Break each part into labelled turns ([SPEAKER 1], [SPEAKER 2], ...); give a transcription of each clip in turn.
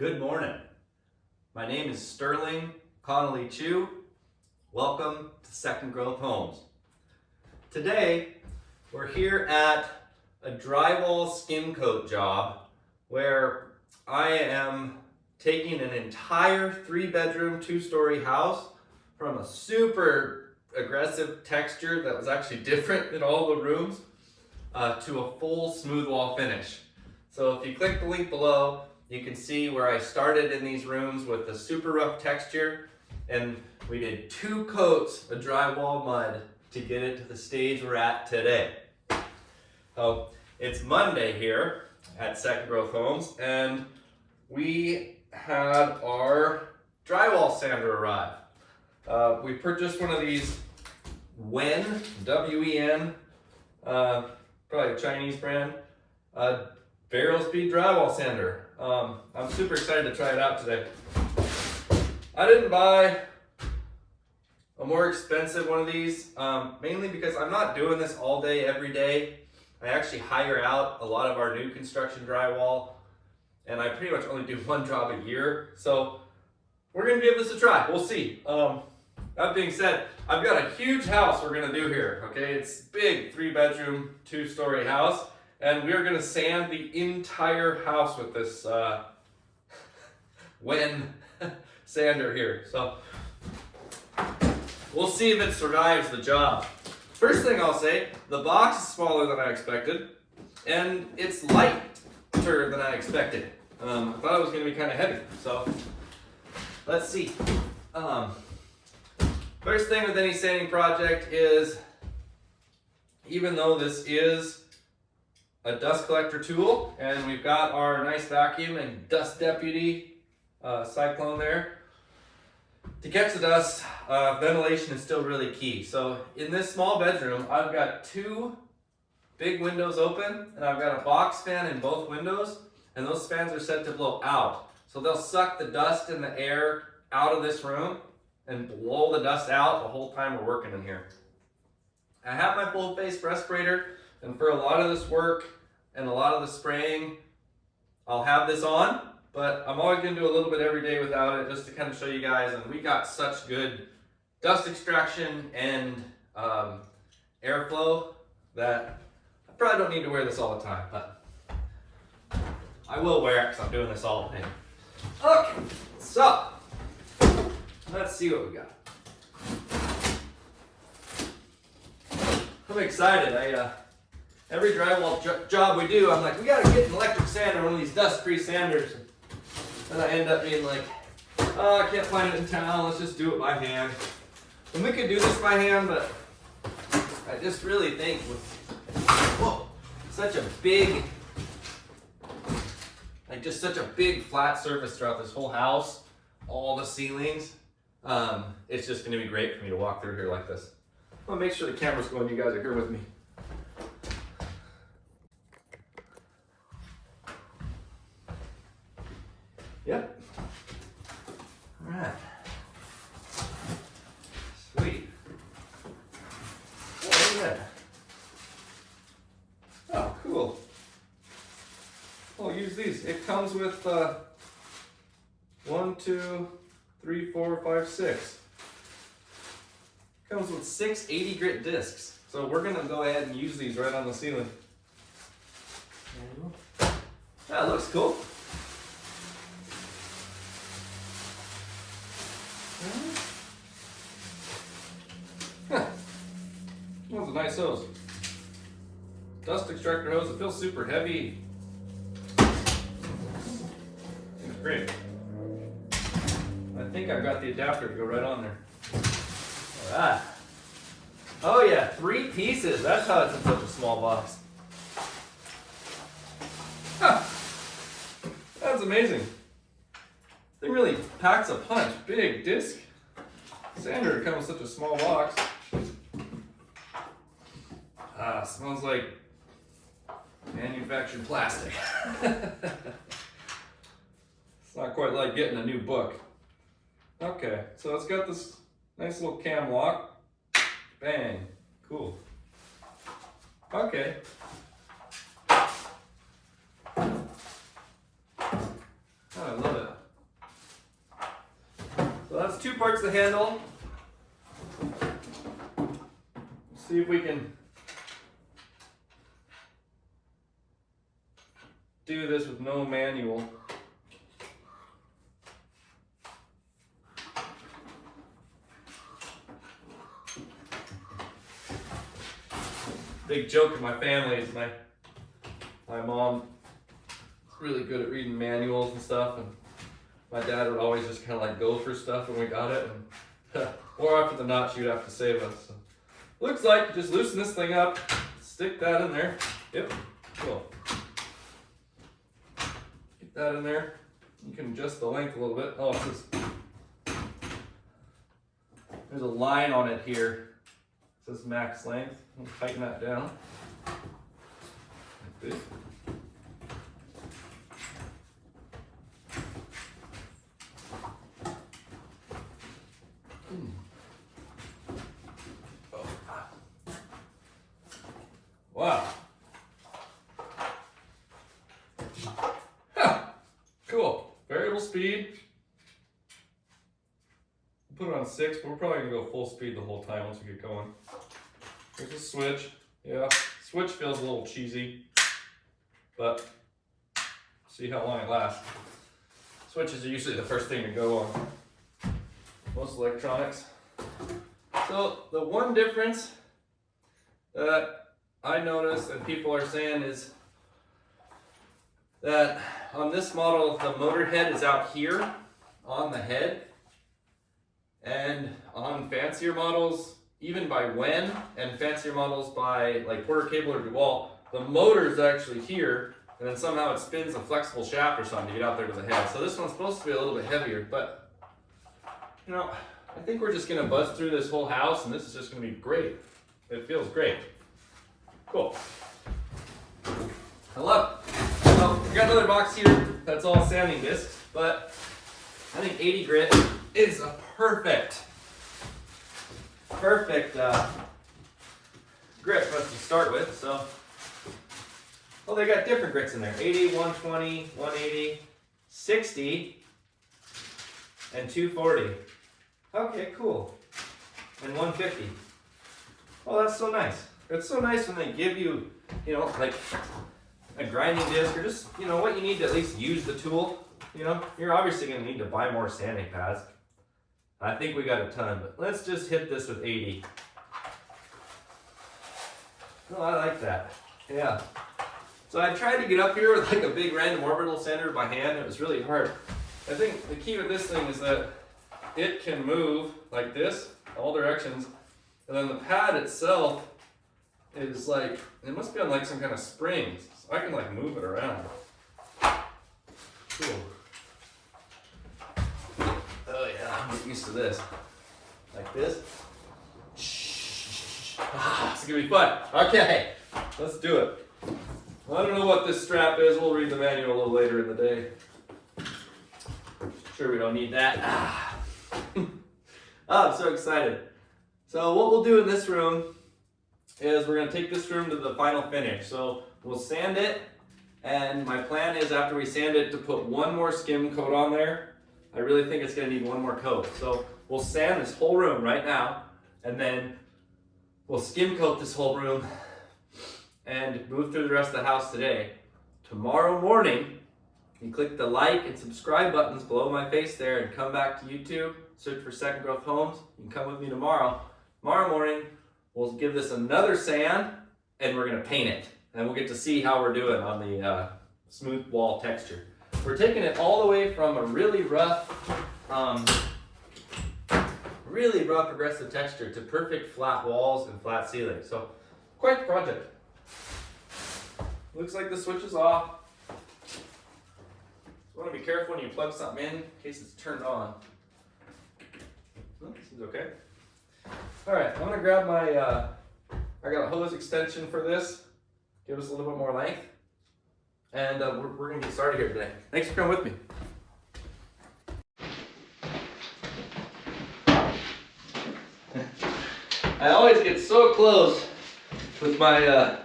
[SPEAKER 1] Good morning. My name is Sterling Connolly Chu. Welcome to Second Growth Homes. Today, we're here at a drywall skim coat job where I am taking an entire 3-bedroom, 2-story house from a super aggressive texture that was actually different in all the rooms to a full smooth wall finish. So if you click the link below, you can see where I started in these rooms with a super rough texture, and we did 2 coats of drywall mud to get it to the stage we're at today. So it's Monday here at Second Growth Homes, and we had our drywall sander arrive. We purchased one of these WEN, W-E-N, probably a Chinese brand, barrel speed drywall sander. I'm super excited to try it out today. I didn't buy a more expensive one of these, mainly because I'm not doing this all day, every day. I actually hire out a lot of our new construction drywall, and I pretty much only do one job a year. So we're gonna give this a try. We'll see. That being said, I've got a huge house we're gonna do here, okay? It's big, 3-bedroom, 2-story house. And we're gonna sand the entire house with this WEN sander here. So we'll see if it survives the job. First thing I'll say, the box is smaller than I expected, and it's lighter than I expected. I thought it was gonna be kind of heavy, so let's see. First thing with any sanding project is, even though this is a dust collector tool, and we've got our nice vacuum and dust deputy cyclone there. To catch the dust, ventilation is still really key. So in this small bedroom, I've got 2 big windows open, and I've got a box fan in both windows, and those fans are set to blow out. So they'll suck the dust and the air out of this room and blow the dust out the whole time we're working in here. I have my full face respirator, and for a lot of this work and a lot of the spraying, I'll have this on, but I'm always gonna do a little bit every day without it, just to kind of show you guys. And we got such good dust extraction and airflow that I probably don't need to wear this all the time, but I will wear it because I'm doing this all day. Okay, so let's see what we got. I'm excited. Every drywall job we do, I'm like, we gotta get an electric sander, one of these dust-free sanders. And I end up being like, oh, I can't find it in town, let's just do it by hand. And we could do this by hand, but I just really think with, whoa, such a big, just such a big flat surface throughout this whole house, all the ceilings, it's just gonna be great for me to walk through here like this. I'll make sure the camera's going, you guys are here with me. Yep. All right. Sweet. Oh, look at that. Oh, cool. I'll use these. It comes with 1, 2, 3, 4, 5, 6. Comes with 6 80 grit discs. So we're gonna go ahead and use these right on the ceiling. That looks cool. That was a nice hose. Dust extractor hose. It feels super heavy. It's great. I think I've got the adapter to go right on there. Alright. Oh yeah, 3 pieces. That's how it's in such a small box. Huh. That's amazing. It really packs a punch. Big disc sander to come with such a small box. Smells like manufactured plastic. It's not quite like getting a new book. Okay, so it's got this nice little cam lock. Bang. Cool. Okay. Oh, I love it. So that's 2 parts of the handle. Let's see if we can do this with no manual. Big joke in my family is my mom is really good at reading manuals and stuff, and my dad would always just kind of like go for stuff when we got it, and more often than not she would have to save us. So, looks like you just loosen this thing up, stick that in there. Yep, cool. Get that in there. You can adjust the length a little bit. Oh, it's just, there's a line on it here. It says max length. We'll tighten that down. Like this. Oh. Wow. Huh. Cool. Variable speed. We'll put it on 6, but we're probably gonna go full speed the whole time once we get going. There's a switch. Yeah, switch feels a little cheesy, but see how long it lasts. Switches are usually the first thing to go on most electronics. So the one difference that I noticed and people are saying is that on this model, the motor head is out here on the head, and on fancier models, even by WEN and fancier models by like Porter Cable or DeWalt, the motor is actually here, and then somehow it spins a flexible shaft or something to get out there to the head. So this one's supposed to be a little bit heavier, but you know, I think we're just gonna buzz through this whole house, and this is just gonna be great. It feels great. Cool. I love it. So we got another box here that's all sanding discs, but I think 80 grit is a perfect grit for us to start with. So, well, they got different grits in there: 80, 120, 180, 60, and 240. Okay, cool. And 150. Oh, that's so nice. It's so nice when they give you, you know, like a grinding disc, or just, you know, what you need to at least use the tool. You know, you're obviously going to need to buy more sanding pads. I think we got a ton, but let's just hit this with 80. Oh, I like that. Yeah. So I tried to get up here with like a big random orbital sander by hand. It was really hard. I think the key with this thing is that it can move like this, all directions, and then the pad itself is like, it must be on like some kind of springs, so I can like move it around. Cool. Oh yeah, I'm getting used to this. Like this. Ah, it's gonna be fun. Okay, let's do it. I don't know what this strap is. We'll read the manual a little later in the day. Sure, we don't need that. Oh, I'm so excited. So what we'll do in this room is we're gonna take this room to the final finish. So we'll sand it, and my plan is after we sand it to put one more skim coat on there. I really think it's gonna need one more coat. So we'll sand this whole room right now, and then we'll skim coat this whole room and move through the rest of the house today. Tomorrow morning, you click the like and subscribe buttons below my face there and come back to YouTube, search for Second Growth Homes. You can come with me tomorrow. Tomorrow morning, we'll give this another sand, and we're gonna paint it. And we'll get to see how we're doing on the smooth wall texture. We're taking it all the way from a really rough aggressive texture to perfect flat walls and flat ceilings. So, quite the project. Looks like the switch is off. So you want to be careful when you plug something in case it's turned on. Oh, this is okay. All right, I'm gonna grab my, I got a hose extension for this. Give us a little bit more length. And we're gonna get started here today. Thanks for coming with me. I always get so close with my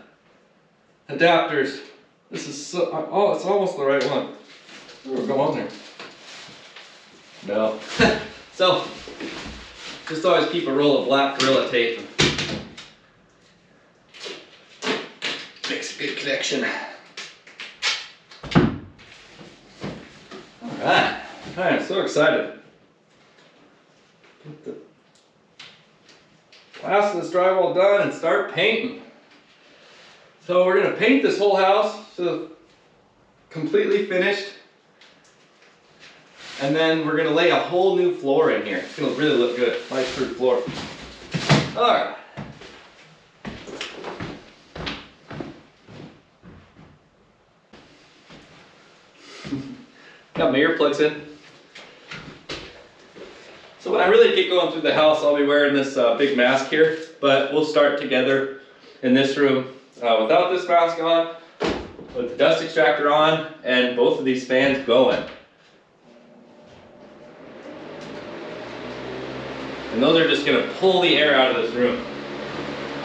[SPEAKER 1] adapters. This is so, oh, it's almost the right one. We'll go on there. No. So, just always keep a roll of black Gorilla Tape. Makes a good connection. Alright, I'm so excited. Get the last of this drywall done and start painting. So we're going to paint this whole house so completely finished. And then we're going to lay a whole new floor in here. It's going to really look good. Nice through floor. Alright. Got my earplugs in. So when I really get going through the house, I'll be wearing this big mask here. But we'll start together in this room without this mask on, with the dust extractor on, and both of these fans going. And those are just going to pull the air out of this room.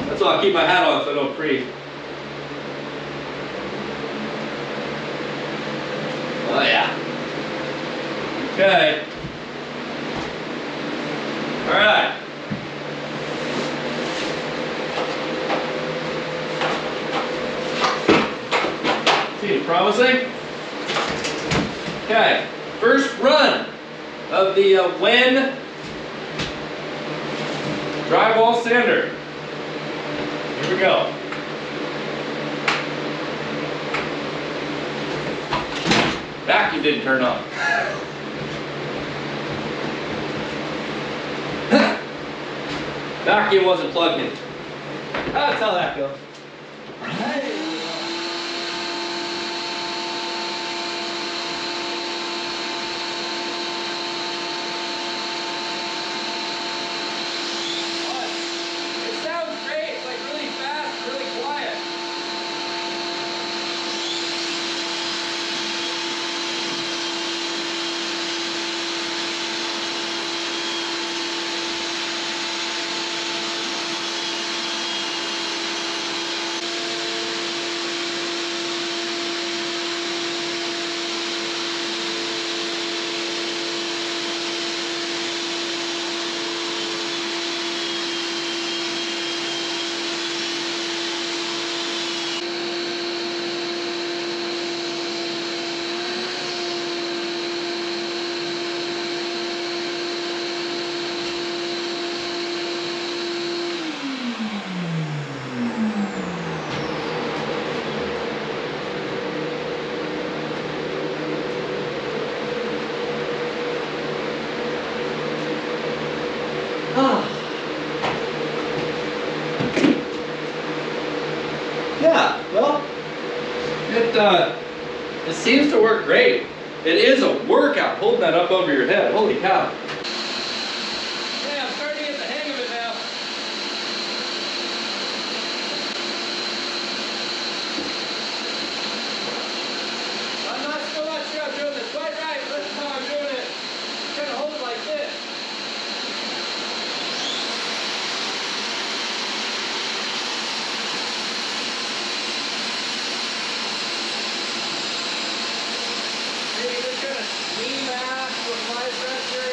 [SPEAKER 1] That's why I'll keep my hat on so I don't freeze. Oh yeah. Okay. Alright. Seems promising. Okay. First run of the WEN Drywall Sander. Here we go. Vacuum didn't turn on. Vacuum wasn't plugged in. That's how that goes. It sounds great. It's like really fast, really quiet. Yeah, well, it seems to work great. It is a workout holding that up over your head. Holy cow. Yeah, I'm starting to get the hang of it now. I'm still not sure I'm doing this quite right, but this is how I'm doing it. Kind of hold it like this. Maybe just kind of steam mask with high pressure.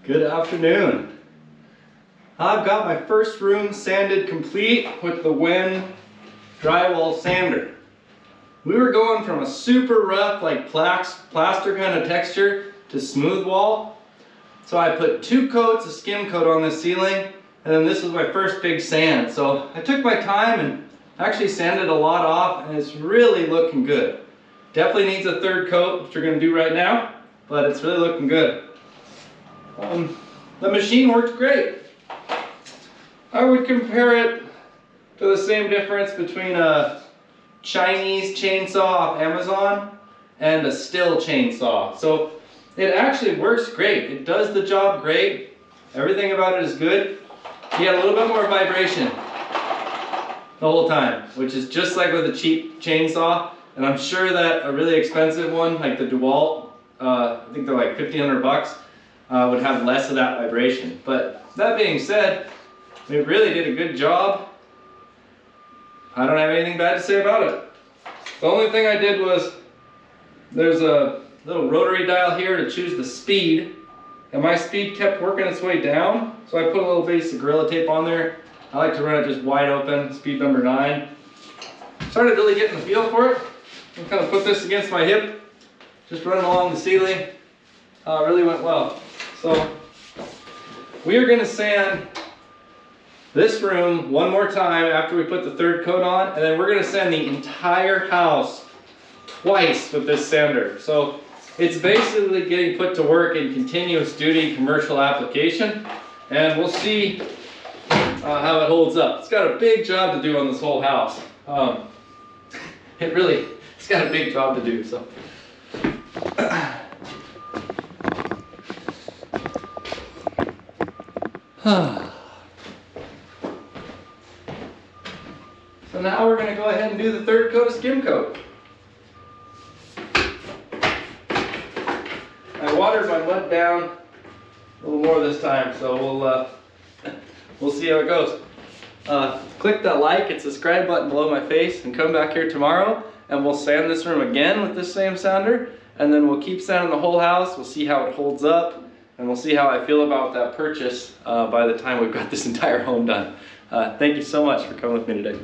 [SPEAKER 1] Good afternoon. I've got my first room sanded complete with the WEN Drywall Sander. We were going from a super rough, like plaster kind of texture to smooth wall. So I put 2 coats of skim coat on this ceiling, and then this was my first big sand. So I took my time and actually sanded a lot off, and it's really looking good. Definitely needs a 3rd coat, which we're going to do right now, but it's really looking good. The machine works great. I would compare it to the same difference between a Chinese chainsaw off Amazon and a Stihl chainsaw. So it actually works great. It does the job great. Everything about it is good. You get a little bit more vibration the whole time, which is just like with a cheap chainsaw. And I'm sure that a really expensive one, like the DeWalt, I think they're like $1,500, would have less of that vibration. But that being said, it really did a good job. I don't have anything bad to say about it. The only thing I did was, there's a little rotary dial here to choose the speed, and my speed kept working its way down, so I put a little piece of Gorilla Tape on there. I like to run it just wide open, speed number 9. Started really getting the feel for it. I kind of put this against my hip, just running along the ceiling. It really went well. So we are going to sand this room one more time after we put the 3rd coat on, and then we're going to sand the entire house twice with this sander. So it's basically getting put to work in continuous duty commercial application, and we'll see how it holds up. It's got a big job to do on this whole house. It's got a big job to do. So. So now we're going to go ahead and do the 3rd coat of skim coat. I watered my mud down a little more this time, so we'll see how it goes. Click that like and subscribe button below my face, and come back here tomorrow and we'll sand this room again with this same sander, and then we'll keep sanding the whole house. We'll see how it holds up, and we'll see how I feel about that purchase by the time we've got this entire home done. Thank you so much for coming with me today.